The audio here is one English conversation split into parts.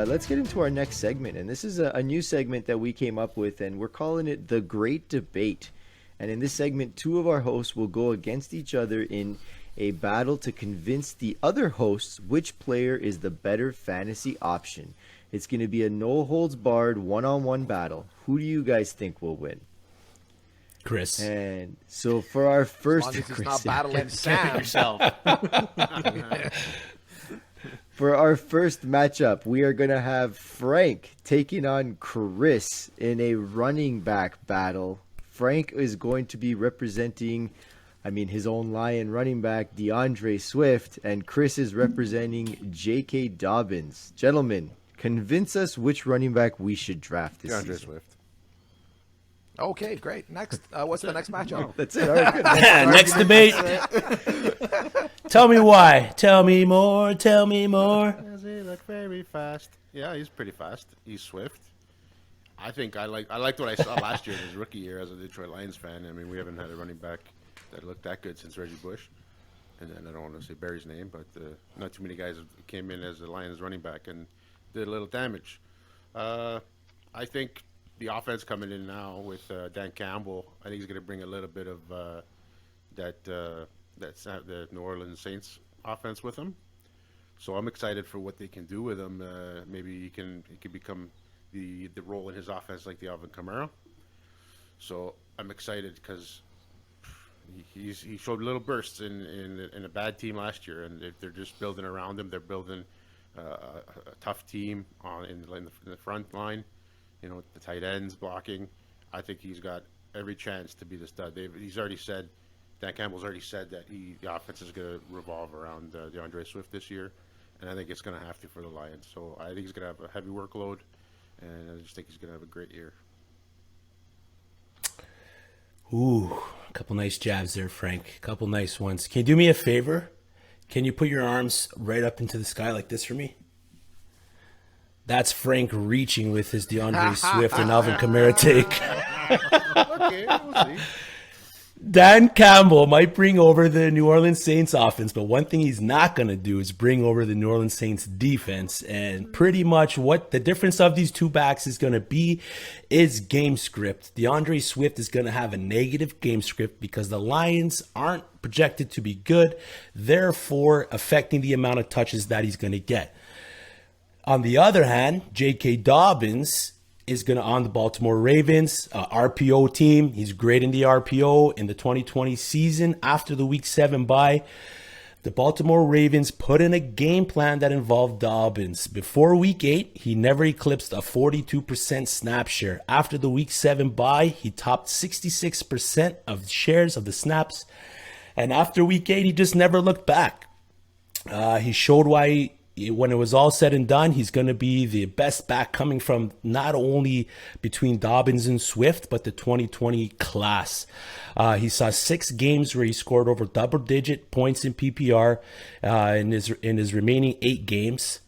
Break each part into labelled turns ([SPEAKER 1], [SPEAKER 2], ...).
[SPEAKER 1] Let's get into our next segment, and this is a new segment that we came up with, and we're calling it The Great Debate. And in this segment, two of our hosts will go against each other in a battle to convince the other hosts which player is the better fantasy option. It's going to be a no-holds-barred one-on-one battle. Who do you guys think will win?
[SPEAKER 2] Chris.
[SPEAKER 1] And so for our first...
[SPEAKER 3] As long as he's not battling Sam.
[SPEAKER 4] Yourself.
[SPEAKER 1] For our first matchup, we are going to have Frank taking on Chris in a running back battle. Frank is going to be representing, his own Lion running back, DeAndre Swift, and Chris is representing J.K. Dobbins. Gentlemen, convince us which running back we should draft this season.
[SPEAKER 5] DeAndre Swift.
[SPEAKER 3] Okay, great. Next, what's the next matchup?
[SPEAKER 1] That's it. All right, good.
[SPEAKER 2] Next debate. Tell me why. Tell me more. Tell me more.
[SPEAKER 5] Does he look very fast? Yeah, he's pretty fast. He's swift. I think I liked what I saw last year in his rookie year as a Detroit Lions fan. We haven't had a running back that looked that good since Reggie Bush. And then I don't want to say Barry's name, but not too many guys came in as a Lions running back and did a little damage. I think the offense coming in now with Dan Campbell, I think he's going to bring a little bit of the New Orleans Saints offense with him. So I'm excited for what they can do with him. Maybe he can become the role in his offense like the Alvin Kamara. So I'm excited because he showed little bursts in a bad team last year, and if they're just building around him, they're building a tough team in the front line. The tight ends blocking. I think he's got every chance to be the stud. He's already said, Dan Campbell's already said that the offense is going to revolve around DeAndre Swift this year, and I think it's going to have to for the Lions. So I think he's going to have a heavy workload, and I just think he's going to have a great year.
[SPEAKER 2] Ooh, a couple nice jabs there, Frank. A couple nice ones. Can you do me a favor? Can you put your arms right up into the sky like this for me? That's Frank reaching with his DeAndre Swift and Alvin Kamara take.
[SPEAKER 5] Okay, we'll see.
[SPEAKER 2] Dan Campbell might bring over the New Orleans Saints offense, but one thing he's not going to do is bring over the New Orleans Saints defense. And pretty much what the difference of these two backs is going to be is game script. DeAndre Swift is going to have a negative game script because the Lions aren't projected to be good, therefore affecting the amount of touches that he's going to get. On the other hand, J.K. Dobbins is going to on the Baltimore Ravens RPO team. He's great in the RPO in the 2020 season. After the Week 7 bye, the Baltimore Ravens put in a game plan that involved Dobbins. Before Week 8, he never eclipsed a 42% snap share. After the Week 7 bye, he topped 66% of shares of the snaps. And after Week 8, he just never looked back. He showed why when it was all said and done, he's going to be the best back coming from not only between Dobbins and Swift, but the 2020 class. He saw 6 games where he scored over double-digit points in PPR in his remaining 8 games.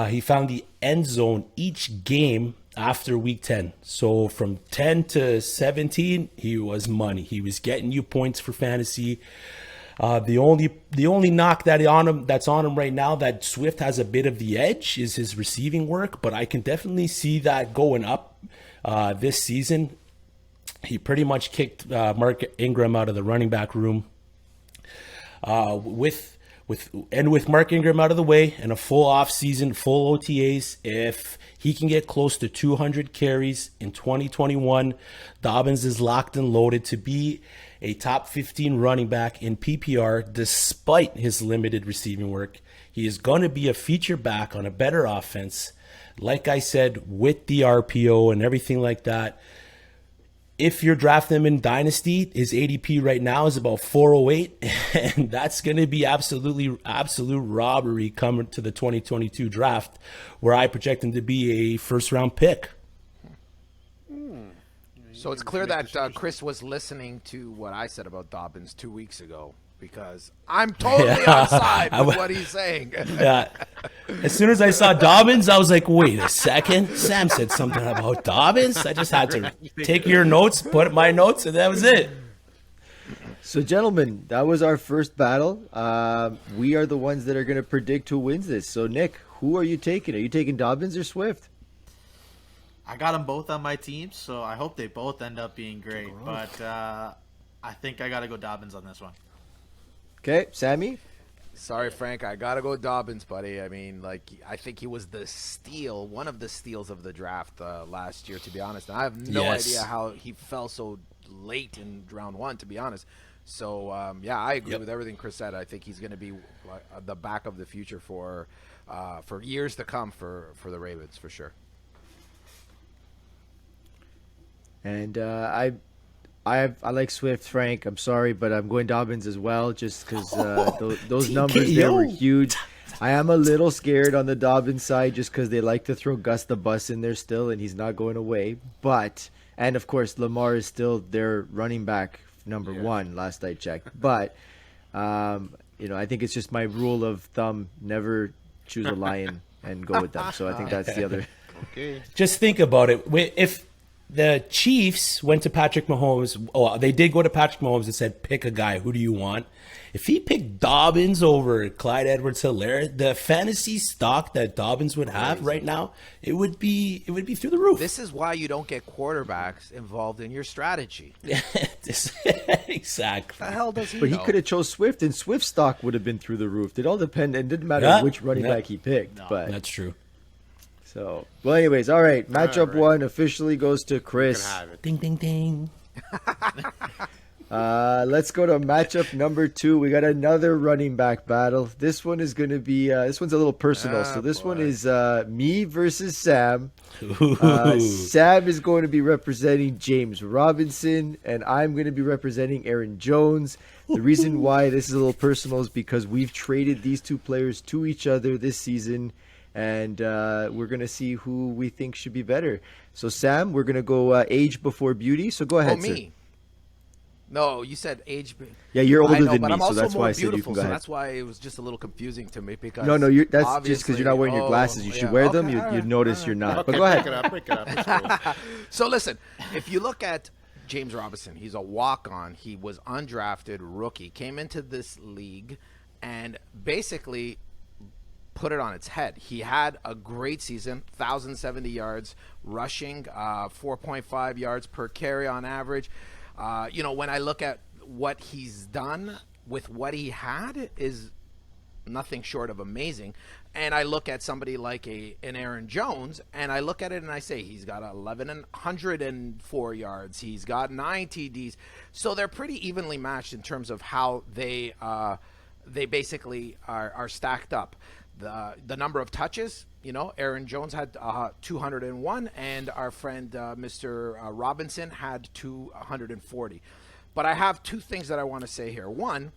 [SPEAKER 2] He found the end zone each game after Week 10. So from 10 to 17, he was money. He was getting you points for fantasy. The only knock that's on him right now that Swift has a bit of the edge is his receiving work, but I can definitely see that going up this season. He pretty much kicked Mark Ingram out of the running back room. With Mark Ingram out of the way and a full offseason, full OTAs, if he can get close to 200 carries in 2021, Dobbins is locked and loaded to be a top 15 running back in PPR despite his limited receiving work. He is going to be a feature back on a better offense. Like I said, with the RPO and everything like that, if you're drafting him in Dynasty, his ADP right now is about 408, and that's going to be absolute robbery coming to the 2022 draft, where I project him to be a first-round pick.
[SPEAKER 3] So it's clear that Chris was listening to what I said about Dobbins 2 weeks ago, because I'm totally on side with what he's saying.
[SPEAKER 2] Yeah. As soon as I saw Dobbins, I was like, wait a second. Sam said something about Dobbins. I just had to take your notes, put my notes, and that was it.
[SPEAKER 1] So, gentlemen, that was our first battle. We are the ones that are going to predict who wins this. So, Nick, who are you taking? Are you taking Dobbins or Swift?
[SPEAKER 4] I got them both on my team, so I hope they both end up being great. But I think I got to go Dobbins on this one.
[SPEAKER 1] Okay, Sammy?
[SPEAKER 3] Sorry, Frank. I got to go Dobbins, buddy. I mean, I think he was the steal, one of the steals of the draft last year, to be honest. And I have no idea how he fell so late in round one, to be honest. So, I agree with everything Chris said. I think he's going to be the back of the future for years to come for the Ravens, for sure.
[SPEAKER 1] And I like Swift, Frank. I'm sorry, but I'm going Dobbins as well, just because those numbers there were huge. I am a little scared on the Dobbins side, just because they like to throw Gus the Bus in there still, and he's not going away. And of course, Lamar is still their running back number one, last I checked. But I think it's just my rule of thumb: never choose a lion and go with them. So I think that's the other.
[SPEAKER 5] Okay.
[SPEAKER 2] Just think about it. If the Chiefs went to Patrick Mahomes, they did go to Patrick Mahomes and said, pick a guy. Who do you want? If he picked Dobbins over Clyde Edwards-Helaire, the fantasy stock that Dobbins would have right now, it would be through the roof.
[SPEAKER 3] This is why you don't get quarterbacks involved in your strategy.
[SPEAKER 2] Exactly.
[SPEAKER 3] The hell does he
[SPEAKER 1] But
[SPEAKER 3] know?
[SPEAKER 1] he could have chose Swift, and Swift's stock would have been through the roof. It all depended. It didn't matter which running back he picked. But
[SPEAKER 2] That's true.
[SPEAKER 1] so, well, anyways, all right. Matchup one officially goes to
[SPEAKER 5] You
[SPEAKER 1] Chris.
[SPEAKER 5] can have it.
[SPEAKER 2] Ding, ding, ding.
[SPEAKER 1] Let's go to matchup number two. We got another running back battle. This one is going to be this one's a little personal. So this one is me versus Sam. Sam is going to be representing James Robinson, and I'm going to be representing Aaron Jones. The reason why this is a little personal is because we've traded these two players to each other this season, and we're going to see who we think should be better. So, Sam, we're going to go age before beauty. So go ahead, sir.
[SPEAKER 3] me. No, you said age.
[SPEAKER 1] Yeah, you're older
[SPEAKER 3] I know,
[SPEAKER 1] than
[SPEAKER 3] but
[SPEAKER 1] me,
[SPEAKER 3] I'm
[SPEAKER 1] so
[SPEAKER 3] also
[SPEAKER 1] that's
[SPEAKER 3] more
[SPEAKER 1] why I said you
[SPEAKER 3] beautiful,
[SPEAKER 1] can go
[SPEAKER 3] so
[SPEAKER 1] ahead.
[SPEAKER 3] that's why it was just a little confusing to me because
[SPEAKER 1] No, that's just because you're not wearing your glasses. You should wear them. You'd notice you're not. But go ahead.
[SPEAKER 5] Pick it up. Let's go.
[SPEAKER 3] So listen, if you look at James Robinson, he's a walk-on. He was undrafted rookie, came into this league, and basically put it on its head. He had a great season, 1,070 yards rushing, 4.5 yards per carry on average. When I look at what he's done with what he had is nothing short of amazing. And I look at somebody like an Aaron Jones, and I look at it and I say he's got 1,104 yards. He's got 9 TDs. So they're pretty evenly matched in terms of how they basically are stacked up. The number of touches, Aaron Jones had 201, and our friend Mr. Robinson had 240. But I have two things that I want to say here. One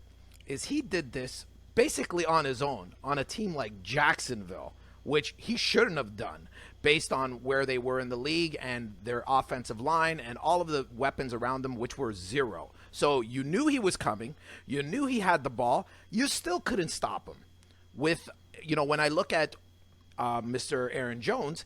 [SPEAKER 3] is he did this basically on his own on a team like Jacksonville, which he shouldn't have done based on where they were in the league and their offensive line and all of the weapons around them, which were zero. So you knew he was coming. You knew he had the ball. You still couldn't stop him. When I look at Mr. Aaron Jones,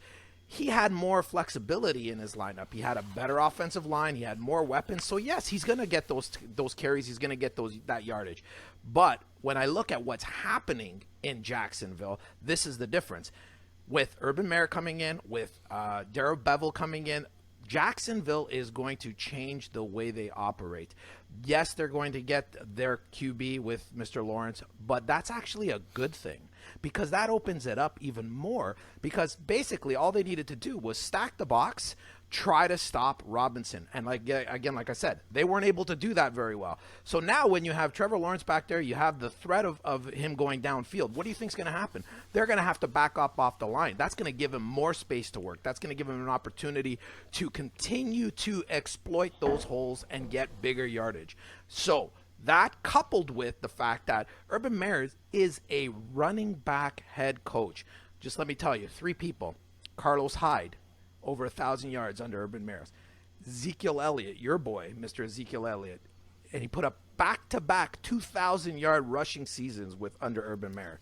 [SPEAKER 3] he had more flexibility in his lineup. He had a better offensive line. He had more weapons. So yes, he's going to get those carries. He's going to get that yardage. But when I look at what's happening in Jacksonville, this is the difference. With Urban Meyer coming in, with Darrell Bevel coming in, Jacksonville is going to change the way they operate. Yes, they're going to get their QB with Mr. Lawrence, but that's actually a good thing because that opens it up even more because basically all they needed to do was stack the box, try to stop Robinson. And like I said, they weren't able to do that very well. So now when you have Trevor Lawrence back there, you have the threat of him going downfield. What do you think is going to happen? They're going to have to back up off the line. That's going to give him more space to work. That's going to give him an opportunity to continue to exploit those holes and get bigger yardage. So that coupled with the fact that Urban Meyer is a running back head coach. Just let me tell you, 3 people. Carlos Hyde, over 1,000 yards under Urban Meyer. Ezekiel Elliott, your boy, Mr. Ezekiel Elliott, and he put up back-to-back 2,000-yard rushing seasons under Urban Meyer.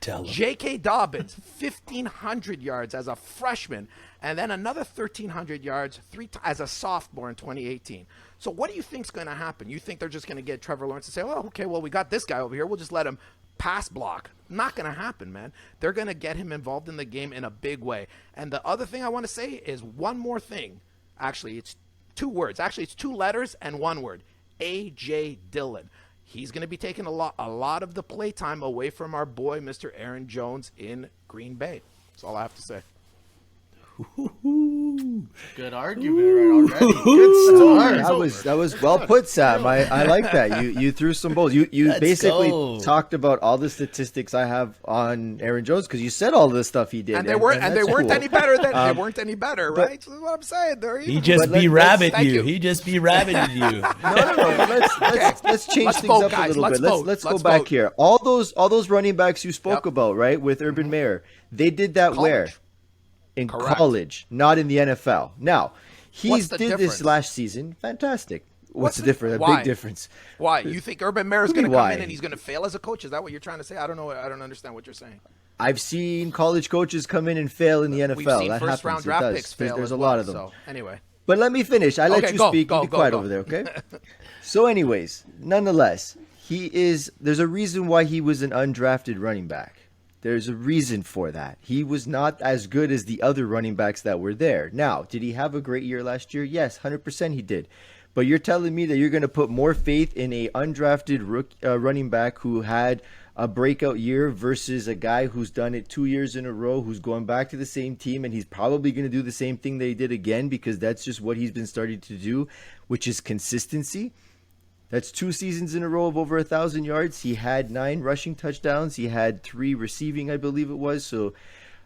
[SPEAKER 3] J.K. Dobbins, 1,500 yards as a freshman, and then another 1,300 yards as a sophomore in 2018. So what do you think's going to happen? You think they're just going to get Trevor Lawrence and say, oh, okay, well, we got this guy over here. We'll just let him pass block. Not going to happen, man. They're going to get him involved in the game in a big way. And the other thing I want to say is one more thing. Actually, it's 2 words. Actually, it's 2 letters and 1 word. A.J. Dillon. He's going to be taking a lot of the play time away from our boy, Mr. Aaron Jones in Green Bay. That's all I have to say.
[SPEAKER 4] Good argument right already. Good start.
[SPEAKER 1] That was well put, Sam. I like that. You threw some balls. You
[SPEAKER 2] Let's
[SPEAKER 1] basically
[SPEAKER 2] go.
[SPEAKER 1] talked about all the statistics I have on Aaron Jones because you said all the stuff he did,
[SPEAKER 3] And they weren't
[SPEAKER 1] cool.
[SPEAKER 3] any better than they weren't any better, right? So that's what I'm saying.
[SPEAKER 2] He just
[SPEAKER 1] But
[SPEAKER 2] be rabbit
[SPEAKER 3] thank
[SPEAKER 2] you.
[SPEAKER 3] you.
[SPEAKER 2] He just be rabbited you.
[SPEAKER 1] No. Let's change
[SPEAKER 3] Let's
[SPEAKER 1] things
[SPEAKER 3] vote,
[SPEAKER 1] up
[SPEAKER 3] guys.
[SPEAKER 1] a little
[SPEAKER 3] Let's
[SPEAKER 1] bit.
[SPEAKER 3] vote.
[SPEAKER 1] Let's go
[SPEAKER 3] Let's
[SPEAKER 1] back
[SPEAKER 3] vote.
[SPEAKER 1] here. All those running backs you spoke about, right, with Urban Meyer, they did that where?
[SPEAKER 3] College.
[SPEAKER 1] In
[SPEAKER 3] Correct.
[SPEAKER 1] college, not in the NFL. Now, he
[SPEAKER 3] What's the
[SPEAKER 1] did
[SPEAKER 3] difference?
[SPEAKER 1] this last season. Fantastic. What's the
[SPEAKER 3] the-
[SPEAKER 1] difference? A
[SPEAKER 3] why?
[SPEAKER 1] big difference.
[SPEAKER 3] Why? You think Urban Meyer is
[SPEAKER 1] What do
[SPEAKER 3] going
[SPEAKER 1] you
[SPEAKER 3] to
[SPEAKER 1] mean,
[SPEAKER 3] come in
[SPEAKER 1] why?
[SPEAKER 3] and he's going to fail as a coach? Is that what you're trying to say? I don't know. I don't understand what you're saying.
[SPEAKER 1] I've seen college coaches come in and fail in the NFL.
[SPEAKER 3] We've seen
[SPEAKER 1] that
[SPEAKER 3] first
[SPEAKER 1] happens.
[SPEAKER 3] round
[SPEAKER 1] It
[SPEAKER 3] draft
[SPEAKER 1] does.
[SPEAKER 3] picks fail.
[SPEAKER 1] There's
[SPEAKER 3] as
[SPEAKER 1] a
[SPEAKER 3] well,
[SPEAKER 1] lot of them.
[SPEAKER 3] So anyway,
[SPEAKER 1] But let me finish. I let
[SPEAKER 3] Okay,
[SPEAKER 1] you
[SPEAKER 3] go,
[SPEAKER 1] speak.
[SPEAKER 3] go,
[SPEAKER 1] You be
[SPEAKER 3] go,
[SPEAKER 1] quiet
[SPEAKER 3] go.
[SPEAKER 1] over there, okay? So, anyways, nonetheless, there's a reason why he was an undrafted running back. There's a reason for that. He was not as good as the other running backs that were there. Now, did he have a great year last year? Yes, 100% he did. But you're telling me that you're going to put more faith in a undrafted running back who had a breakout year versus a guy who's done it 2 years in a row, who's going back to the same team, and he's probably going to do the same thing that he did again because that's just what he's been starting to do, which is consistency. That's 2 seasons in a row of over 1,000 yards. He had 9 rushing touchdowns. He had 3 receiving, I believe it was. So,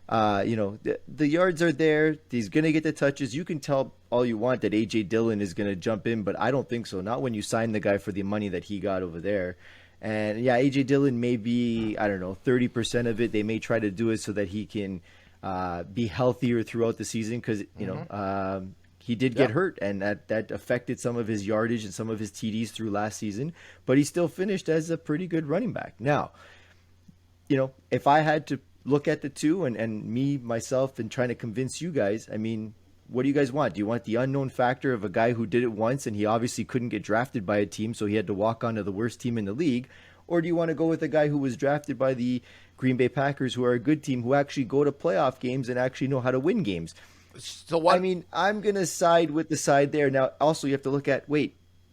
[SPEAKER 1] the yards are there. He's going to get the touches. You can tell all you want that A.J. Dillon is going to jump in, but I don't think so. Not when you sign the guy for the money that he got over there. And, yeah, A.J. Dillon may be, 30% of it. They may try to do it so that he can be healthier throughout the season because, he did get hurt, and that affected some of his yardage and some of his TDs through last season, but he still finished as a pretty good running back. Now, if I had to look at the two and me, myself, and trying to convince you guys, I mean, what do you guys want? Do you want the unknown factor of a guy who did it once and he obviously couldn't get drafted by a team, so he had to walk onto the worst team in the league? Or do you want to go with a guy who was drafted by the Green Bay Packers, who are a good team, who actually go to playoff games and actually know how to win games?
[SPEAKER 3] so what?
[SPEAKER 1] I mean, I'm going to side with the side there. Now, also, you have to look at,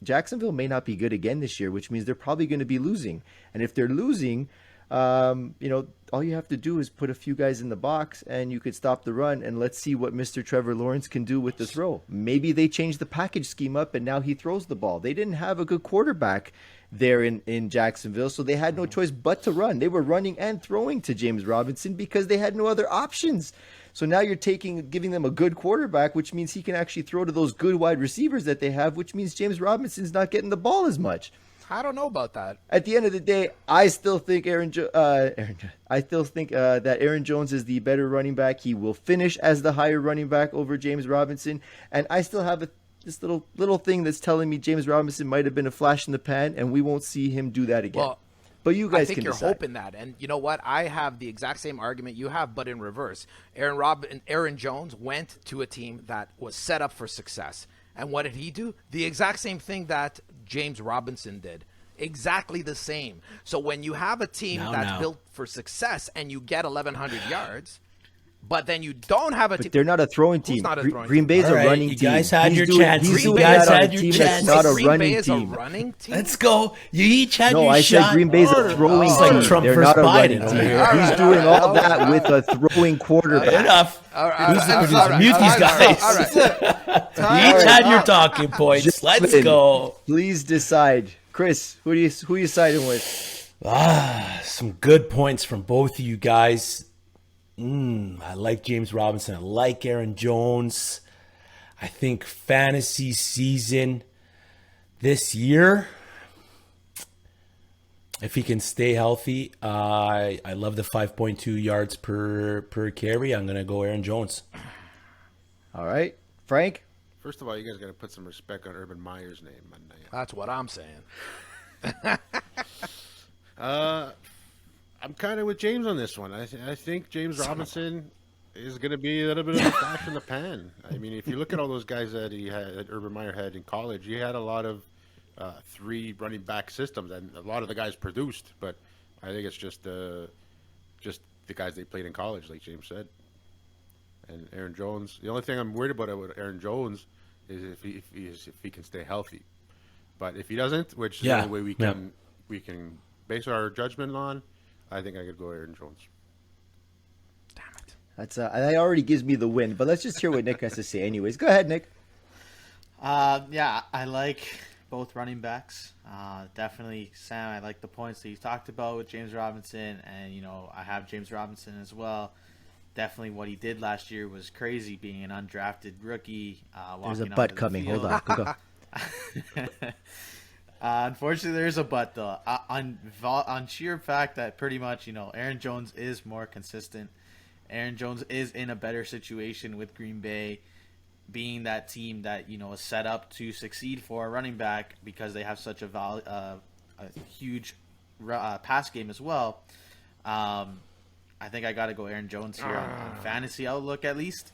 [SPEAKER 1] Jacksonville may not be good again this year, which means they're probably going to be losing. And if they're losing, all you have to do is put a few guys in the box and you could stop the run. And let's see what Mr. Trevor Lawrence can do with the throw. Maybe they change the package scheme up and now he throws the ball. They didn't have a good quarterback there in Jacksonville, so they had no choice but to run. They were running and throwing to James Robinson because they had no other options. So now you're giving them a good quarterback, which means he can actually throw to those good wide receivers that they have, which means James Robinson's not getting the ball as much.
[SPEAKER 3] I don't know about that.
[SPEAKER 1] At the end of the day, I still think that Aaron Jones is the better running back. He will finish as the higher running back over James Robinson, and I still have this little thing that's telling me James Robinson might have been a flash in the pan, and we won't see him do that again.
[SPEAKER 3] Well,
[SPEAKER 1] but you guys
[SPEAKER 3] I think
[SPEAKER 1] can
[SPEAKER 3] you're
[SPEAKER 1] decide.
[SPEAKER 3] hoping that, and you know what? I have the exact same argument you have, but in reverse. Aaron Jones went to a team that was set up for success, and what did he do? The exact same thing that James Robinson did. Exactly the same. So when you have a team that's built for success and you get 1,100 yards, but then you don't have a team.
[SPEAKER 1] But they're not a throwing team.
[SPEAKER 3] not a throwing
[SPEAKER 1] Green
[SPEAKER 3] team?
[SPEAKER 1] Bay's
[SPEAKER 2] All
[SPEAKER 1] a
[SPEAKER 2] right,
[SPEAKER 1] running
[SPEAKER 2] you
[SPEAKER 1] team.
[SPEAKER 2] guys had your
[SPEAKER 1] doing
[SPEAKER 2] chances.
[SPEAKER 1] that
[SPEAKER 2] You guys
[SPEAKER 1] on a
[SPEAKER 2] had your
[SPEAKER 1] team
[SPEAKER 2] chances.
[SPEAKER 1] That's not a
[SPEAKER 3] Green
[SPEAKER 1] running
[SPEAKER 3] Bay is
[SPEAKER 1] team.
[SPEAKER 3] a running team.
[SPEAKER 2] Let's go. You each had
[SPEAKER 1] No,
[SPEAKER 2] your
[SPEAKER 1] I
[SPEAKER 2] shot.
[SPEAKER 1] said Green Bay's a throwing
[SPEAKER 2] It's like
[SPEAKER 1] team.
[SPEAKER 2] Trump
[SPEAKER 1] They're
[SPEAKER 2] versus
[SPEAKER 1] not a running
[SPEAKER 2] Biden over
[SPEAKER 1] team.
[SPEAKER 2] here.
[SPEAKER 1] He's doing all that with a throwing quarterback.
[SPEAKER 2] Enough.
[SPEAKER 3] All right,
[SPEAKER 2] Who's the
[SPEAKER 3] all
[SPEAKER 2] producer?
[SPEAKER 3] right,
[SPEAKER 2] Mute
[SPEAKER 3] all
[SPEAKER 2] these
[SPEAKER 3] right,
[SPEAKER 2] guys.
[SPEAKER 3] all right.
[SPEAKER 2] You each had your talking points. Let's
[SPEAKER 1] Listen,
[SPEAKER 2] go.
[SPEAKER 1] Please decide. Chris, who you siding with?
[SPEAKER 2] Some good points from both of you guys. I like James Robinson. I like Aaron Jones. I think fantasy season this year, if he can stay healthy, I love the 5.2 yards per carry. I'm going to go Aaron Jones.
[SPEAKER 1] All right, Frank.
[SPEAKER 5] First of all, you guys got to put some respect on Urban Meyer's name.
[SPEAKER 3] That's what I'm saying.
[SPEAKER 5] I'm kind of with James on this one. I think James Robinson is going to be a little bit of a flash in the pan. I mean, if you look at all those guys that Urban Meyer had in college, he had a lot of 3 running back systems, and a lot of the guys produced. But I think it's just the guys they played in college, like James said. And Aaron Jones. The only thing I'm worried about with Aaron Jones is if he can stay healthy. But if he doesn't, which is the only way we can base our judgment on, I think I could go Aaron Jones.
[SPEAKER 3] Damn it.
[SPEAKER 1] That already gives me the win. But let's just hear what Nick has to say, anyways. Go ahead, Nick.
[SPEAKER 4] Yeah, I like both running backs. Definitely, Sam, I like the points that you talked about with James Robinson, and I have James Robinson as well. Definitely, what he did last year was crazy, being an undrafted rookie.
[SPEAKER 1] There's a butt coming. Hold on. Go.
[SPEAKER 4] Unfortunately, there's a but though. On sheer fact that pretty much Aaron Jones is more consistent. Aaron Jones is in a better situation with Green Bay, being that team that is set up to succeed for a running back because they have such a huge pass game as well. I think I got to go Aaron Jones here on fantasy outlook at least.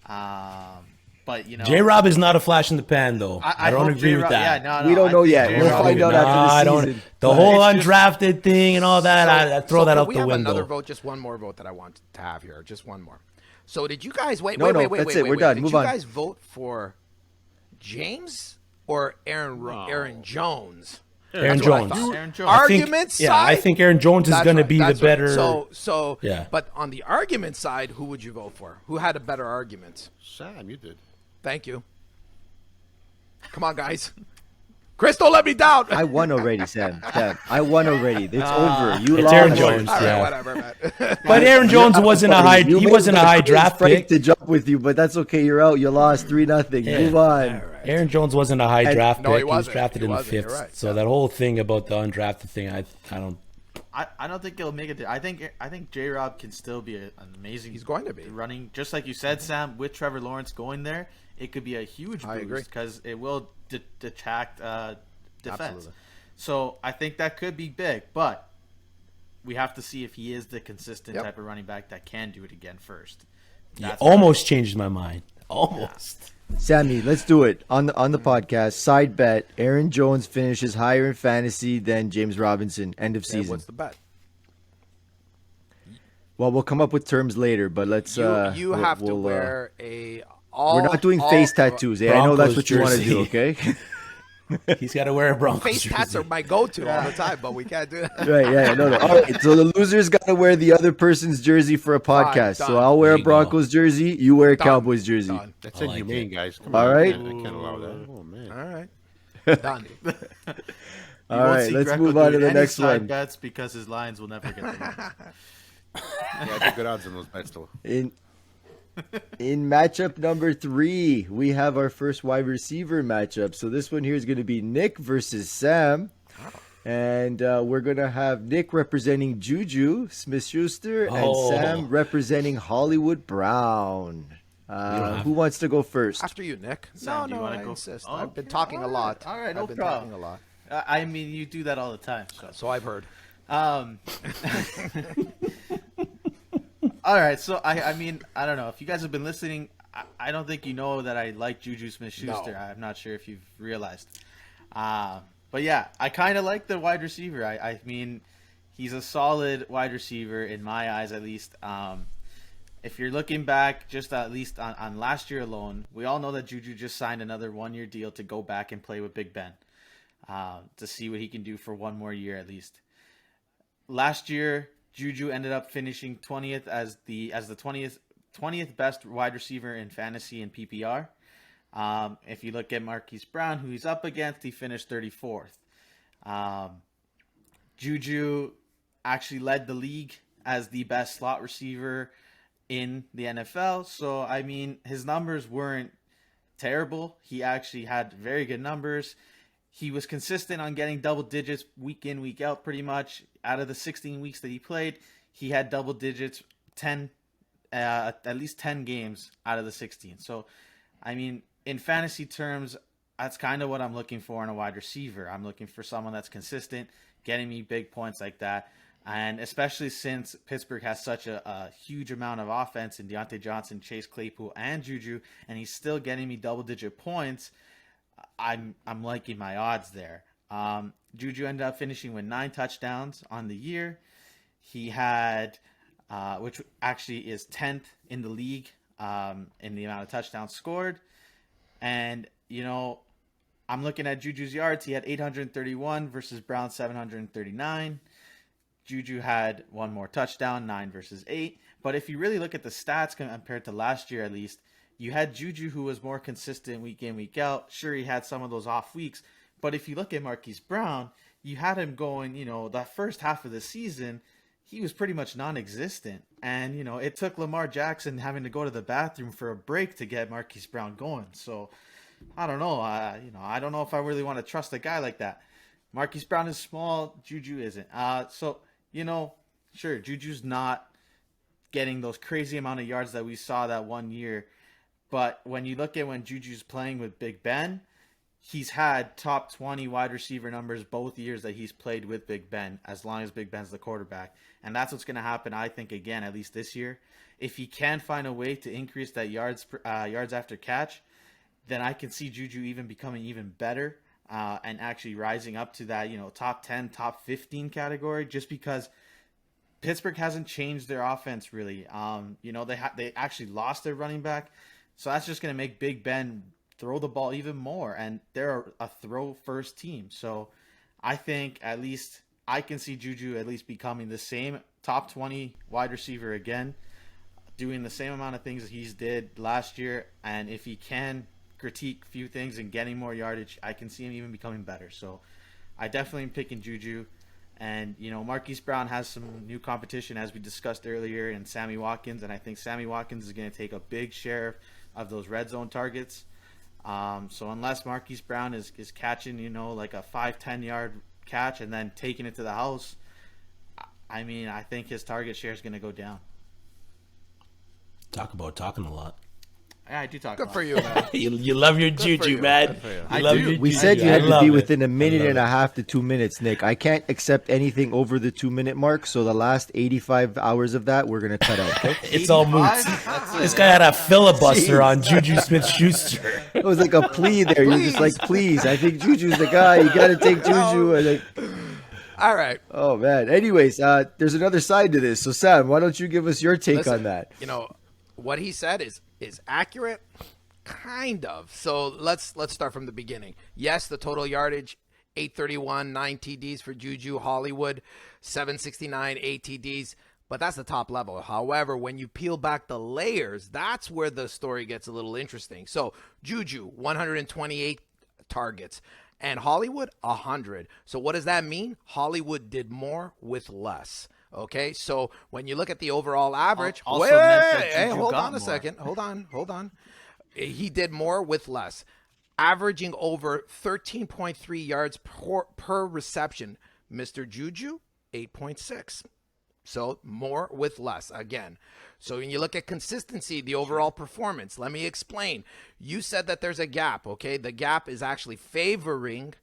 [SPEAKER 4] But
[SPEAKER 2] J-Rob is not a flash in the pan, though. I don't agree with that.
[SPEAKER 4] Yeah, no,
[SPEAKER 1] we don't know yet. We'll find out after the season.
[SPEAKER 2] The whole undrafted thing and all that, I throw that out the window.
[SPEAKER 3] We have another vote, just one more vote that I want to have here. Just one more. So did you guys wait?
[SPEAKER 1] No, that's it. We're done. Move on.
[SPEAKER 3] Did you guys vote for James or Aaron Jones?
[SPEAKER 2] Aaron Jones.
[SPEAKER 3] Argument side?
[SPEAKER 2] I think Aaron Jones is going to be the better.
[SPEAKER 3] So, but on the argument side, who would you vote for? Who had a better argument?
[SPEAKER 5] Sam, you did.
[SPEAKER 3] Thank you. Come on, guys. Chris, don't let me down.
[SPEAKER 1] I won already, Sam. I won already. It's over. You
[SPEAKER 2] it's
[SPEAKER 1] lost.
[SPEAKER 2] Aaron Jones.
[SPEAKER 3] All right,
[SPEAKER 2] yeah.
[SPEAKER 3] whatever, man.
[SPEAKER 2] But Aaron Jones wasn't a high. He wasn't a high draft pick
[SPEAKER 1] to jump with you, but that's okay. You're out. You lost 3-0.
[SPEAKER 2] Yeah.
[SPEAKER 1] Move on.
[SPEAKER 2] Aaron Jones wasn't a high draft pick.
[SPEAKER 3] No,
[SPEAKER 2] he was drafted in the 5th.
[SPEAKER 3] Right.
[SPEAKER 2] So that whole thing about the undrafted thing, I don't.
[SPEAKER 4] I don't think he'll make it. I think J-Rob can still be an amazing.
[SPEAKER 3] He's going to be
[SPEAKER 4] running, just like you said, Sam. With Trevor Lawrence going there, it could be a huge boost because it will detract defense.
[SPEAKER 3] Absolutely.
[SPEAKER 4] So I think that could be big, but we have to see if he is the consistent type of running back that can do it again first.
[SPEAKER 2] That's almost changed my mind. Almost.
[SPEAKER 1] Yeah. Sammy, let's do it on the podcast. Side bet: Aaron Jones finishes higher in fantasy than James Robinson. End of season.
[SPEAKER 3] What's the bet?
[SPEAKER 1] Well, we'll come up with terms later, but let's.
[SPEAKER 3] You have to wear a.
[SPEAKER 1] We're not doing face tattoos. I know that's what you want to do. Okay.
[SPEAKER 2] He's got to wear a Broncos
[SPEAKER 3] face
[SPEAKER 2] jersey.
[SPEAKER 3] tats are my go-to all the time, but we can't do that.
[SPEAKER 1] Right? Yeah. No. All right. So the loser's got to wear the other person's jersey for a podcast.
[SPEAKER 3] Done.
[SPEAKER 1] So I'll wear a Broncos jersey. You wear a Cowboys jersey.
[SPEAKER 3] Done.
[SPEAKER 5] That's inhumane, guys. Come
[SPEAKER 1] All
[SPEAKER 5] on.
[SPEAKER 1] right.
[SPEAKER 5] I can't allow that. Oh man.
[SPEAKER 3] All right. Done.
[SPEAKER 1] All right. Let's move on to the next one.
[SPEAKER 4] Bets because his Lions will never get them.
[SPEAKER 5] Yeah, I think good odds on those bets though.
[SPEAKER 1] In matchup number 3, we have our first wide receiver matchup. So this one here is going to be Nick versus Sam. And we're going to have Nick representing Juju Smith-Schuster and Sam representing Hollywood Brown. Who wants to go first?
[SPEAKER 3] After you, Nick.
[SPEAKER 4] Sam, do you want to go?
[SPEAKER 3] Insist. I've been talking a lot.
[SPEAKER 4] All right, no
[SPEAKER 3] I've been
[SPEAKER 4] problem.
[SPEAKER 3] talking a lot.
[SPEAKER 4] I mean, you do that all the time.
[SPEAKER 3] So I've heard.
[SPEAKER 4] All right, so I mean, I don't know. If you guys have been listening, I don't think you know that I like Juju Smith-Schuster.
[SPEAKER 3] No.
[SPEAKER 4] I'm not sure if you've realized. But yeah, I kind of like the wide receiver. I mean, he's a solid wide receiver in my eyes, at least. If you're looking back, just at least on last year alone, we all know that Juju just signed another 1-year deal to go back and play with Big Ben, to see what he can do for one more year at least. Last year, Juju ended up finishing 20th as the 20th best wide receiver in fantasy and PPR. If you look at Marquise Brown, who he's up against, he finished 34th. Juju actually led the league as the best slot receiver in the NFL. So, I mean, his numbers weren't terrible. He actually had very good numbers. He was consistent on getting double digits week in, week out, pretty much. Out of the 16 weeks that he played, he had double digits, at least 10 games out of the 16. So, I mean, in fantasy terms, that's kind of what I'm looking for in a wide receiver. I'm looking for someone that's consistent, getting me big points like that. And especially since Pittsburgh has such a huge amount of offense in Deontay Johnson, Chase Claypool, and Juju, and he's still getting me double-digit points, I'm liking my odds there. Juju ended up finishing with 9 touchdowns on the year. He had, which actually is 10th in the league in the amount of touchdowns scored. And, I'm looking at Juju's yards. He had 831 versus Brown's 739. Juju had 1 more touchdown, 9 versus 8. But if you really look at the stats compared to last year, at least, you had Juju who was more consistent week in, week out. Sure, he had some of those off weeks. But if you look at Marquise Brown, you had him going, that first half of the season, he was pretty much non-existent. And, it took Lamar Jackson having to go to the bathroom for a break to get Marquise Brown going. So, I don't know. I don't know if I really want to trust a guy like that. Marquise Brown is small. Juju isn't. Sure, Juju's not getting those crazy amount of yards that we saw that one year. But when you look at when Juju's playing with Big Ben, he's had top 20 wide receiver numbers both years that he's played with Big Ben, as long as Big Ben's the quarterback. And that's what's going to happen, I think, again, at least this year. If he can find a way to increase that yards after catch, then I can see Juju even becoming even better and actually rising up to that, top 10, top 15 category, just because Pittsburgh hasn't changed their offense really. They actually lost their running back. So that's just going to make Big Ben throw the ball even more. And they're a throw-first team. So I think at least I can see Juju at least becoming the same top 20 wide receiver again, doing the same amount of things that he's did last year. And if he can critique a few things and getting more yardage, I can see him even becoming better. So I definitely am picking Juju. And, Marquise Brown has some new competition, as we discussed earlier, in Sammy Watkins. And I think Sammy Watkins is going to take a big share of those red zone targets. So unless Marquise Brown is catching, like a 5-10 yard catch and then taking it to the house, I think his target share is going to go down.
[SPEAKER 2] Talk about talking a lot.
[SPEAKER 4] Yeah, I do talk.
[SPEAKER 3] Good
[SPEAKER 4] a lot.
[SPEAKER 3] for you, man.
[SPEAKER 2] You love your Juju, man.
[SPEAKER 4] I
[SPEAKER 2] love
[SPEAKER 4] do.
[SPEAKER 2] your
[SPEAKER 1] We
[SPEAKER 2] Juju.
[SPEAKER 1] said you
[SPEAKER 2] I
[SPEAKER 1] had to
[SPEAKER 2] love
[SPEAKER 1] be
[SPEAKER 2] it.
[SPEAKER 1] within a minute
[SPEAKER 2] I love
[SPEAKER 1] and a
[SPEAKER 2] it.
[SPEAKER 1] half to 2 minutes, Nick. I can't accept anything over the 2-minute mark, so the last 85 hours of that we're gonna cut out. Okay?
[SPEAKER 2] It's all moot.
[SPEAKER 4] 85? That's
[SPEAKER 2] This
[SPEAKER 4] it.
[SPEAKER 2] guy had a filibuster
[SPEAKER 1] Jeez.
[SPEAKER 2] on Juju Smith-Schuster.
[SPEAKER 1] It was like a plea there. You're just like, please, I think Juju's the guy. You gotta take Juju. And
[SPEAKER 3] All right.
[SPEAKER 1] oh man. Anyways, there's another side to this. So Sam, why don't you give us your take
[SPEAKER 3] Listen,
[SPEAKER 1] on that?
[SPEAKER 3] What he said is accurate, kind of. So let's start from the beginning. Yes, the total yardage, 831, 9 TDs for Juju. Hollywood, 769, 8 TDs. But that's the top level. However, when you peel back the layers, that's where the story gets a little interesting. So Juju, 128 targets. And Hollywood, 100. So what does that mean? Hollywood did more with less. Okay, so when you look at the overall average,
[SPEAKER 4] Also
[SPEAKER 3] wait,
[SPEAKER 4] meant that
[SPEAKER 3] hey,
[SPEAKER 4] Juju
[SPEAKER 3] hold
[SPEAKER 4] got
[SPEAKER 3] on a
[SPEAKER 4] more.
[SPEAKER 3] second. Hold on. He did more with less, averaging over 13.3 yards per reception. Mr. Juju, 8.6. So more with less again. So when you look at consistency, the overall performance, let me explain. You said that there's a gap, okay? The gap is actually favoring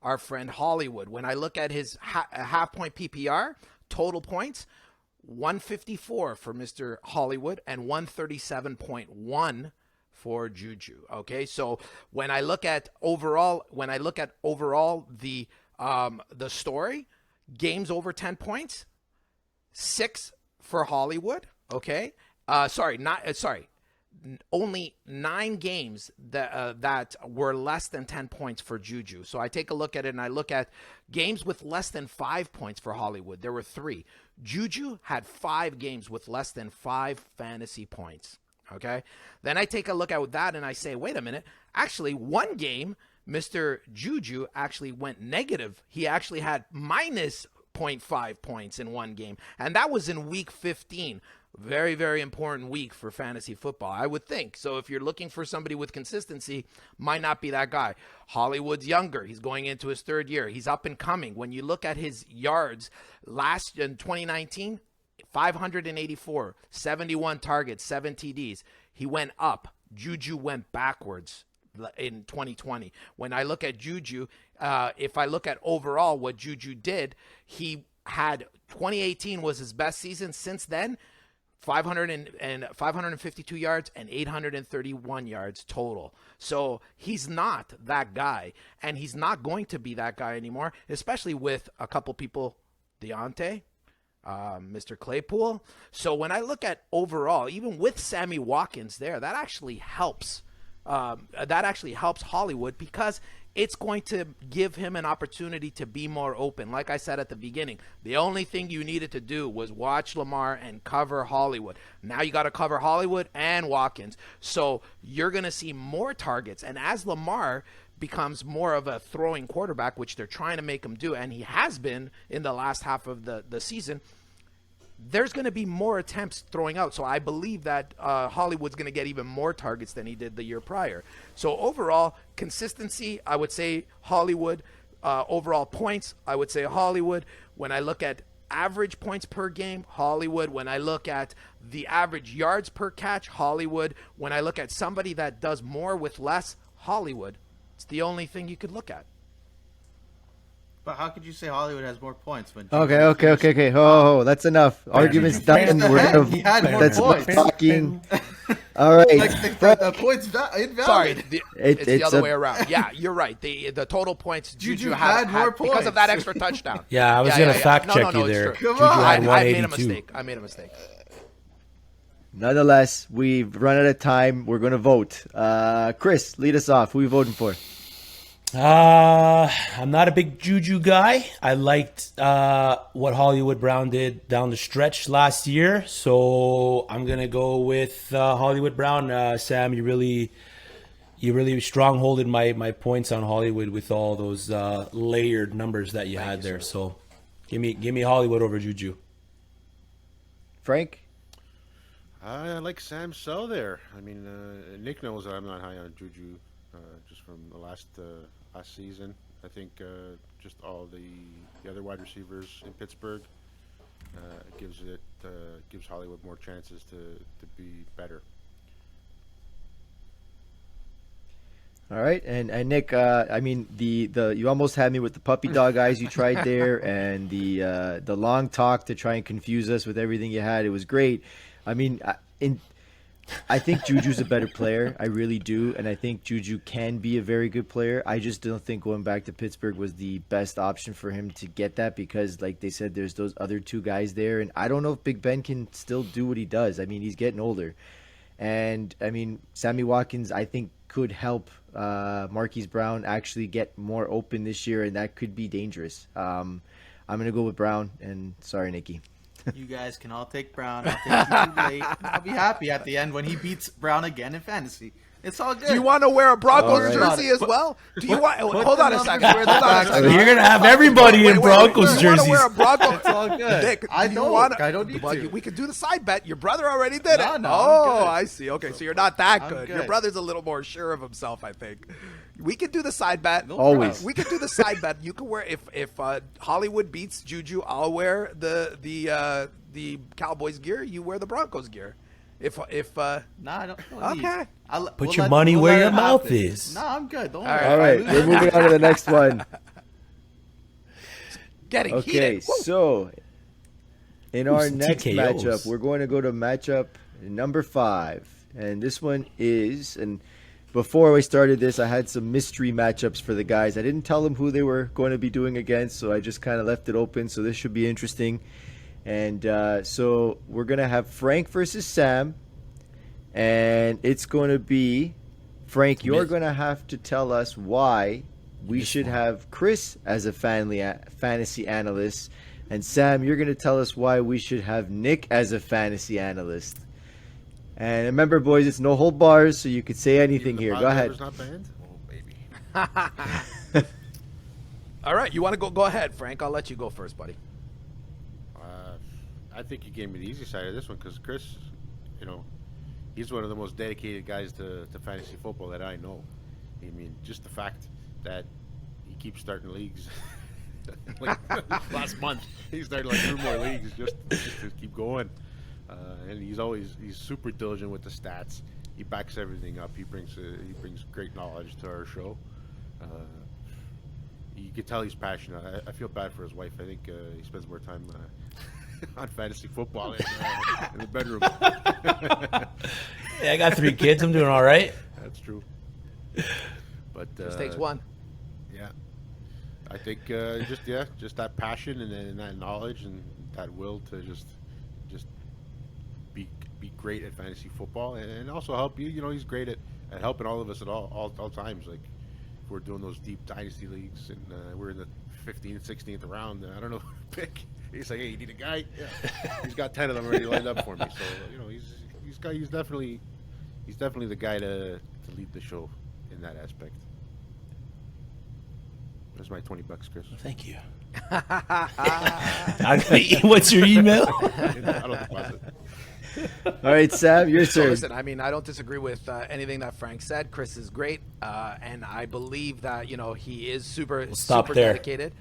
[SPEAKER 3] our friend Hollywood. When I look at his half-point PPR, total points, 154 for Mr. Hollywood and 137.1 for Juju. Okay, so when I look at overall, the story, games over 10 points, 6 for Hollywood. Okay, only 9 games that were less than 10 points for Juju. So I take a look at it and I look at games with less than 5 points for Hollywood. There were 3. Juju had 5 games with less than 5 fantasy points. Okay. Then I take a look at that and I say, wait a minute. Actually, one game, Mr. Juju actually went negative. He actually had minus 0.5 points in one game. And that was in week 15. Very, very important week for fantasy football, I would think. So if you're looking for somebody with consistency, might not be that guy. Hollywood's younger. He's going into his 3rd year. He's up and coming. When you look at his yards in 2019, 584, 71 targets, 7 TDs. He went up. Juju went backwards in 2020. When I look at Juju, if I look at overall what Juju did, he had 2018 was his best season. Since then, 552 yards and 831 yards total. So he's not that guy, and he's not going to be that guy anymore, especially with a couple people, Deontay, Mr. Claypool. So when I look at overall, even with Sammy Watkins there, that actually helps. That actually helps Hollywood because it's going to give him an opportunity to be more open. Like I said at the beginning, the only thing you needed to do was watch Lamar and cover Hollywood. Now you got to cover Hollywood and Watkins. So you're going to see more targets. And as Lamar becomes more of a throwing quarterback, which they're trying to make him do, and he has been in the last half of the season, there's going to be more attempts throwing out. So I believe that Hollywood's going to get even more targets than he did the year prior. So overall, consistency, I would say Hollywood. Overall points, I would say Hollywood. When I look at average points per game, Hollywood. When I look at the average yards per catch, Hollywood. When I look at somebody that does more with less, Hollywood. It's the only thing you could look at.
[SPEAKER 4] But how could you say Hollywood has more points when?
[SPEAKER 1] Okay. Oh, that's enough. Arguments done. We're
[SPEAKER 4] He had more
[SPEAKER 1] that's
[SPEAKER 4] points.
[SPEAKER 1] talking. All right.
[SPEAKER 4] The points invalid.
[SPEAKER 3] Sorry, it's the other
[SPEAKER 1] a-
[SPEAKER 3] way around. Yeah, you're right. The total points
[SPEAKER 4] Juju
[SPEAKER 3] had
[SPEAKER 4] had more
[SPEAKER 3] because of that
[SPEAKER 4] points.
[SPEAKER 3] extra touchdown.
[SPEAKER 2] Yeah, I was gonna fact check you
[SPEAKER 3] it's
[SPEAKER 2] there.
[SPEAKER 3] true.
[SPEAKER 4] Come on.
[SPEAKER 2] Juju had
[SPEAKER 3] I made a
[SPEAKER 2] 182.
[SPEAKER 3] mistake. I made a mistake.
[SPEAKER 1] Nonetheless, we've run out of time. We're going to vote. Chris, lead us off. Who are you voting for?
[SPEAKER 2] I'm not a big Juju guy. I liked what Hollywood Brown did down the stretch last year, so I'm gonna go with Hollywood Brown. Sam, you really strongholded my points on Hollywood with all those layered numbers that you had there. So give me Hollywood over Juju.
[SPEAKER 1] Frank?
[SPEAKER 5] I like Sam Sell there. I mean, Nick knows that I'm not high on Juju, just from the last season. I think just all the other wide receivers in Pittsburgh gives Hollywood more chances to be better.
[SPEAKER 1] All right, and Nick, I mean the you almost had me with the puppy dog eyes you tried there, and the long talk to try and confuse us with everything you had. It was great. I mean, I think Juju's a better player. I really do, and I think Juju can be a very good player. I just don't think going back to Pittsburgh was the best option for him to get that because, like they said, there's those other two guys there, and I don't know if Big Ben can still do what he does. I mean, he's getting older, and I mean, Sammy Watkins, I think, could help Marquise Brown actually get more open this year, and that could be dangerous. I'm gonna go with Brown, and sorry, Nikki.
[SPEAKER 4] You guys can all take Brown. I'll take Juju late. I'll be happy at the end when he beats Brown again in fantasy. It's all good.
[SPEAKER 3] Do you want to wear a Broncos
[SPEAKER 1] All right.
[SPEAKER 3] jersey as well? Do you want?
[SPEAKER 4] Put
[SPEAKER 3] Hold
[SPEAKER 4] the
[SPEAKER 3] on a
[SPEAKER 4] numbers
[SPEAKER 3] second.
[SPEAKER 4] where the
[SPEAKER 3] Hold on a
[SPEAKER 4] facts
[SPEAKER 3] second.
[SPEAKER 4] are.
[SPEAKER 2] You're gonna have everybody in Broncos
[SPEAKER 3] Do you want to
[SPEAKER 2] jerseys.
[SPEAKER 3] wear a Broncos?
[SPEAKER 4] It's all good.
[SPEAKER 3] Nick,
[SPEAKER 4] I
[SPEAKER 3] do you
[SPEAKER 4] don't.
[SPEAKER 3] wanna-
[SPEAKER 4] I don't need
[SPEAKER 3] Well,
[SPEAKER 4] to.
[SPEAKER 3] We could do the side bet. Your brother already did
[SPEAKER 4] No,
[SPEAKER 3] it.
[SPEAKER 4] no,
[SPEAKER 3] Oh,
[SPEAKER 4] I'm good.
[SPEAKER 3] I see. Okay, so you're not that
[SPEAKER 4] I'm
[SPEAKER 3] good. Your
[SPEAKER 4] good.
[SPEAKER 3] brother's a little more sure of himself, I think. We could do the side bet.
[SPEAKER 1] Always.
[SPEAKER 3] We could do the side bet. You could wear if Hollywood beats Juju, I'll wear the Cowboys gear. You wear the Broncos gear. If
[SPEAKER 4] Nah, I don't need.
[SPEAKER 3] Okay.
[SPEAKER 2] Put your money where
[SPEAKER 4] let
[SPEAKER 2] your
[SPEAKER 4] it
[SPEAKER 2] mouth
[SPEAKER 4] happen.
[SPEAKER 2] is.
[SPEAKER 4] No, I'm good. Don't
[SPEAKER 3] All
[SPEAKER 4] worry.
[SPEAKER 3] right.
[SPEAKER 1] All right, we're moving on to the next one.
[SPEAKER 3] getting
[SPEAKER 1] Okay,
[SPEAKER 3] heated. Woo.
[SPEAKER 1] so in our
[SPEAKER 2] some
[SPEAKER 1] next
[SPEAKER 2] TKOs.
[SPEAKER 1] matchup, we're going to go to matchup number 5. And this one is, and before we started this, I had some mystery matchups for the guys. I didn't tell them who they were going to be doing against, so I just kind of left it open. So this should be interesting. And so we're going to have Frank versus Sam. And it's going to be, Frank, you're going to have to tell us why we should have Chris as a fantasy analyst. And Sam, you're going to tell us why we should have Nick as a fantasy analyst. And remember, boys, it's no hold bars, so you could say anything here. Go ahead.
[SPEAKER 5] Not banned? Oh, baby.
[SPEAKER 3] All right, you want to go ahead, Frank. I'll let you go first, buddy.
[SPEAKER 5] I think you gave me the easy side of this one because Chris, he's one of the most dedicated guys to fantasy football that I know. I mean, just the fact that he keeps starting leagues. Like last month, he started like 2 more leagues just to keep going. And he's super diligent with the stats. He backs everything up. He brings great knowledge to our show. You can tell he's passionate. I feel bad for his wife. I think he spends more time on fantasy football in the bedroom.
[SPEAKER 2] Yeah, I got 3 kids. I'm doing all right.
[SPEAKER 5] That's true. But
[SPEAKER 3] Just takes one.
[SPEAKER 5] Yeah, I think just that passion and that knowledge and that will to just be great at fantasy football and also help you. You know, he's great at helping all of us at all times. Like if we're doing those deep dynasty leagues and we're in the 15th, 16th round, I don't know who to pick. He's like, hey, you need a guy? Yeah. He's got 10 of them already lined up for me. So you know, he's definitely the guy to lead the show in that aspect. That's my $20, Chris.
[SPEAKER 2] Thank you. What's your email?
[SPEAKER 5] I don't deposit.
[SPEAKER 1] All right, Sam, your
[SPEAKER 3] So
[SPEAKER 1] turn.
[SPEAKER 3] listen, I mean, I don't disagree with anything that Frank said. Chris is great, and I believe that he is super
[SPEAKER 2] stop
[SPEAKER 3] super
[SPEAKER 2] there.
[SPEAKER 3] dedicated.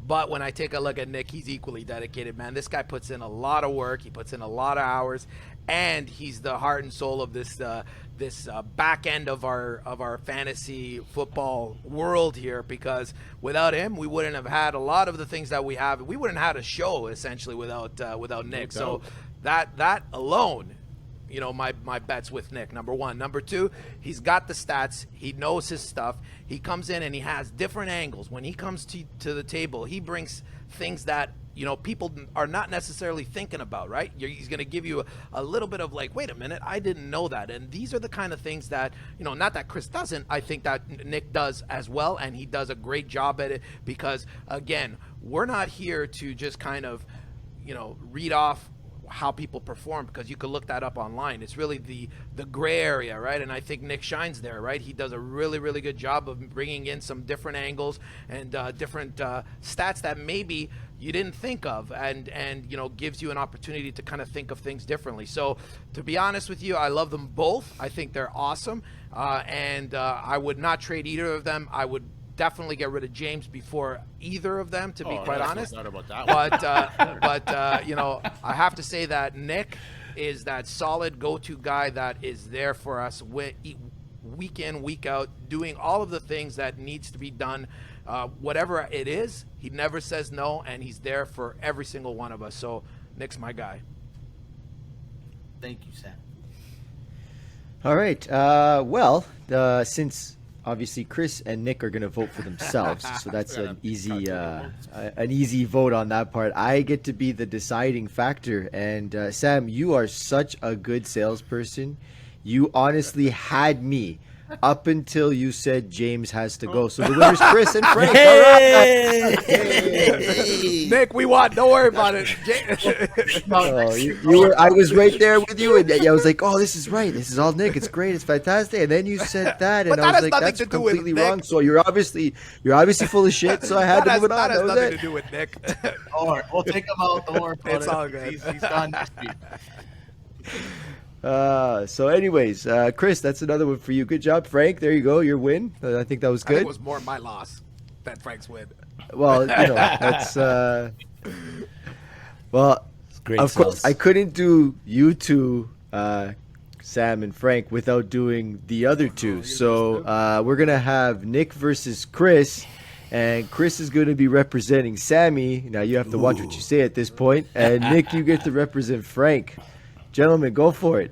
[SPEAKER 3] But when I take a look at Nick, he's equally dedicated, man. This guy puts in a lot of work. He puts in a lot of hours, and he's the heart and soul of this back end of our fantasy football world here. Because without him, we wouldn't have had a lot of the things that we have. We wouldn't have had a show essentially without Nick. So that alone. My bet's with Nick, number one. Number two, he's got the stats. He knows his stuff. He comes in and he has different angles. When he comes to the table, he brings things that, people are not necessarily thinking about, right? He's going to give you a little bit of like, wait a minute, I didn't know that. And these are the kind of things that, not that Chris doesn't. I think that Nick does as well, and he does a great job at it because, again, we're not here to just kind of, read off how people perform, because you could look that up online. It's really the gray area, right? And I think Nick shines there, right? He does a really, really good job of bringing in some different angles and different stats that maybe you didn't think of, and gives you an opportunity to kind of think of things differently. So to be honest with you, I love them both. I think they're awesome, and I would not trade either of them. I would definitely get rid of James before either of them, to be quite honest.
[SPEAKER 5] No doubt about that
[SPEAKER 3] But I have to say that Nick is that solid go-to guy that is there for us week in, week out, doing all of the things that needs to be done. Whatever it is, he never says no, and he's there for every single one of us. So Nick's my guy.
[SPEAKER 4] Thank you, Sam.
[SPEAKER 1] All right. Since obviously Chris and Nick are going to vote for themselves, so that's an easy vote on that part. I get to be the deciding factor. And Sam, you are such a good salesperson. You honestly had me up until you said James has to go. So the winner's Chris and Frank.
[SPEAKER 2] Hey!
[SPEAKER 1] Hey!
[SPEAKER 3] Nick, we won. Don't worry about it.
[SPEAKER 1] I was right there with you, and I was like, "Oh, this is right. This is all Nick. It's great. It's fantastic." And then you said that, and
[SPEAKER 3] But
[SPEAKER 1] I
[SPEAKER 3] that
[SPEAKER 1] was
[SPEAKER 3] has
[SPEAKER 1] like,
[SPEAKER 3] nothing
[SPEAKER 1] "That's
[SPEAKER 3] to do with
[SPEAKER 1] completely
[SPEAKER 3] Nick.
[SPEAKER 1] wrong." So you're obviously full of shit. So I had to move it on.
[SPEAKER 3] That has
[SPEAKER 1] That was
[SPEAKER 3] nothing
[SPEAKER 1] it.
[SPEAKER 3] to do with Nick.
[SPEAKER 4] All right, we'll take him out. Don't worry about
[SPEAKER 3] It's
[SPEAKER 4] it.
[SPEAKER 3] all good.
[SPEAKER 4] He's gone next week.
[SPEAKER 1] So anyways, Chris, that's another one for you. Good job, Frank. There you go. Your win. I think that was
[SPEAKER 3] I think
[SPEAKER 1] good.
[SPEAKER 3] it was more my loss than Frank's win.
[SPEAKER 1] Well, that's well.
[SPEAKER 2] Great
[SPEAKER 1] Of course,
[SPEAKER 2] sales.
[SPEAKER 1] I couldn't do you two, Sam and Frank, without doing the other two. So we're gonna have Nick versus Chris, and Chris is going to be representing Sammy. Now you have to watch what you say at this point, and Nick, you get to represent Frank. Gentlemen, go for it.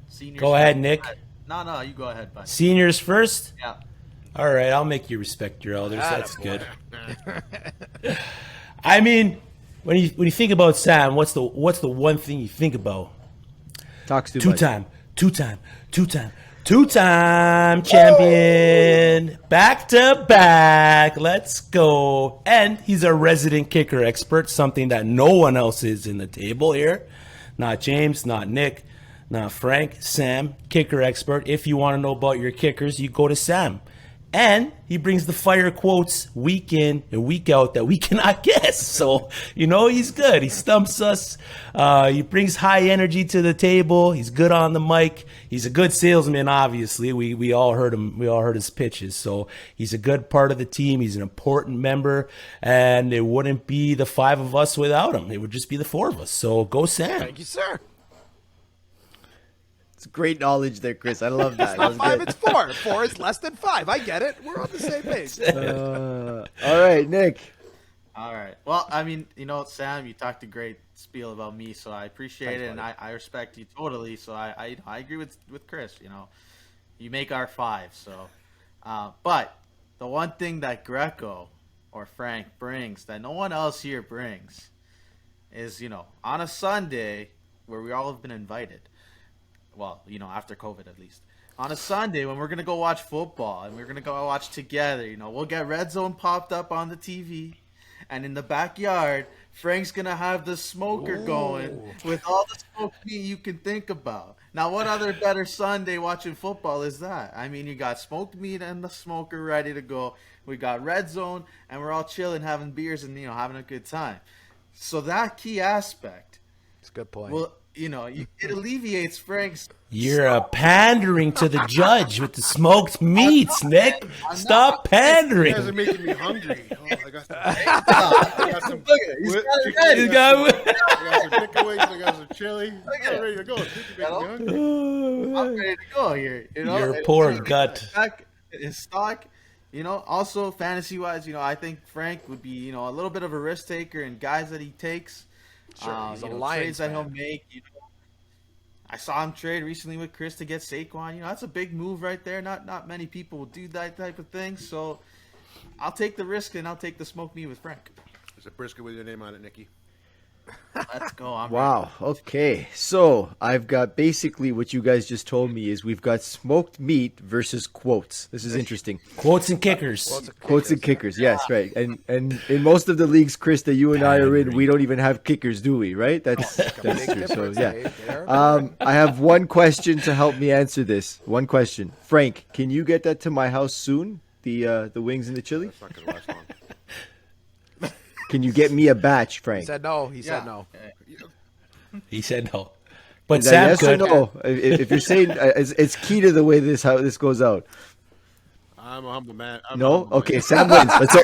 [SPEAKER 4] Seniors
[SPEAKER 2] Go ahead,
[SPEAKER 4] first.
[SPEAKER 2] Nick.
[SPEAKER 4] No, you go ahead, bud.
[SPEAKER 2] Seniors first?
[SPEAKER 4] Yeah.
[SPEAKER 2] All right, I'll make you respect your elders. That's
[SPEAKER 3] Attaboy.
[SPEAKER 2] good. I mean, when you think about Sam, what's the one thing you think about?
[SPEAKER 1] Talks too much.
[SPEAKER 2] Two-time champion, back to back. Let's go. And he's a resident kicker expert, something that no one else is in the table here. Not James, not Nick, not Frank, Sam, kicker expert. If you want to know about your kickers, you go to Sam. And he brings the fire quotes week in and week out that we cannot guess. So, he's good. He stumps us. He brings high energy to the table. He's good on the mic. He's a good salesman, obviously. We all heard him. We all heard his pitches. So he's a good part of the team. He's an important member. And it wouldn't be the 5 of us without him. It would just be the 4 of us. So go Sam.
[SPEAKER 3] Thank you, sir.
[SPEAKER 1] It's great knowledge there, Chris. I love that.
[SPEAKER 3] It's not
[SPEAKER 1] That was
[SPEAKER 3] 5,
[SPEAKER 1] good.
[SPEAKER 3] it's 4. 4 is less than 5. I get it. We're on the same page.
[SPEAKER 1] All right, Nick.
[SPEAKER 4] All right. Well, I mean, Sam, you talked a great spiel about me, so I appreciate
[SPEAKER 3] Thanks,
[SPEAKER 4] it, and
[SPEAKER 3] buddy.
[SPEAKER 4] I respect you totally. So I agree with Chris. You make our five. So, but the one thing that Greco or Frank brings that no one else here brings is, on a Sunday where we all have been invited. Well, after COVID at least. On a Sunday when we're gonna go watch football and we're gonna go watch together, we'll get Red Zone popped up on the TV, and in the backyard, Frank's gonna have the smoker going with all the smoke meat you can think about. Now, what other better Sunday watching football is that? I mean, you got smoked meat and the smoker ready to go. We got Red Zone, and we're all chilling, having beers, and having a good time. So that key aspect,
[SPEAKER 3] It's a good point.
[SPEAKER 4] well, it alleviates Frank's.
[SPEAKER 2] You're pandering to the judge with the smoked meats, Nick. Stop
[SPEAKER 5] You
[SPEAKER 2] pandering.
[SPEAKER 5] guys are making me hungry. Oh, I got some
[SPEAKER 4] He's
[SPEAKER 5] whipped
[SPEAKER 4] got it
[SPEAKER 5] chicken,
[SPEAKER 4] ready.
[SPEAKER 2] You got-
[SPEAKER 5] I got some chicken wings. I got some chili. I'm ready to go. Dude, you're making me hungry.
[SPEAKER 4] I'm ready to go here.
[SPEAKER 2] Your poor gut.
[SPEAKER 4] In stock, also fantasy wise, I think Frank would be, a little bit of a risk taker and guys that he takes.
[SPEAKER 3] Sure, he's a
[SPEAKER 4] trades
[SPEAKER 3] Lions
[SPEAKER 4] that he'll
[SPEAKER 3] fan.
[SPEAKER 4] make. I saw him trade recently with Chris to get Saquon. That's a big move right there. Not many people will do that type of thing. So I'll take the risk and I'll take the smoke me with Frank.
[SPEAKER 5] There's a brisket with your name on it, Nikki.
[SPEAKER 4] Let's go. I'm
[SPEAKER 1] Wow. Okay. So I've got basically what you guys just told me is we've got smoked meat versus quotes. This is interesting.
[SPEAKER 2] Quotes and kickers.
[SPEAKER 1] Quotes and kickers. Yes, right. And in most of the leagues, Chris, that you and I are in, we don't even have kickers, do we? Right? That's
[SPEAKER 3] Big
[SPEAKER 1] true. So
[SPEAKER 3] difference,
[SPEAKER 1] yeah.
[SPEAKER 3] eh? There.
[SPEAKER 1] I have one question to help me answer this. One question. Frank, can you get that to my house soon? The wings and the chili?
[SPEAKER 5] That's not going to last long.
[SPEAKER 1] Can you get me a batch,
[SPEAKER 3] He
[SPEAKER 1] Frank?
[SPEAKER 3] said no. He said no.
[SPEAKER 2] He said no. But
[SPEAKER 1] Is that
[SPEAKER 2] Sam
[SPEAKER 1] yes or
[SPEAKER 2] could.
[SPEAKER 1] no? If you're saying it's key to the way how this goes out.
[SPEAKER 5] I'm a humble man. I'm a
[SPEAKER 1] No?
[SPEAKER 5] humble
[SPEAKER 1] Okay,
[SPEAKER 5] man.
[SPEAKER 1] Sam wins. Let's go.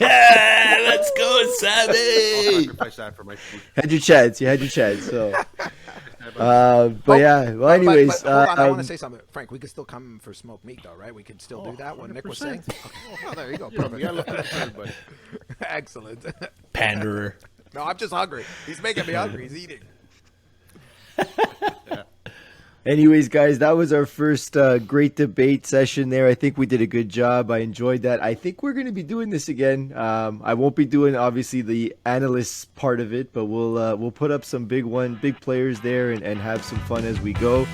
[SPEAKER 2] Yeah, let's go,
[SPEAKER 5] I'll
[SPEAKER 2] Sammy.
[SPEAKER 5] sacrifice that for my food.
[SPEAKER 1] Had your chance. You had your chance. So, but yeah. Well, anyways,
[SPEAKER 3] But hold on, I want to say something, Frank. We could still come for smoked meat, though, right? We can still do that. What Nick was saying.
[SPEAKER 5] 100%.
[SPEAKER 3] Okay. Oh, there you go.
[SPEAKER 5] You
[SPEAKER 3] Perfect.
[SPEAKER 5] gotta look out for everybody.
[SPEAKER 3] Excellent.
[SPEAKER 2] Panderer.
[SPEAKER 3] No, I'm just hungry. He's making me hungry. He's eating.
[SPEAKER 1] anyways, guys, that was our first great debate session there. I think we did a good job. I enjoyed that. I think we're going to be doing this again. I won't be doing obviously the analysts part of it, but we'll put up some big players there and have some fun as we go.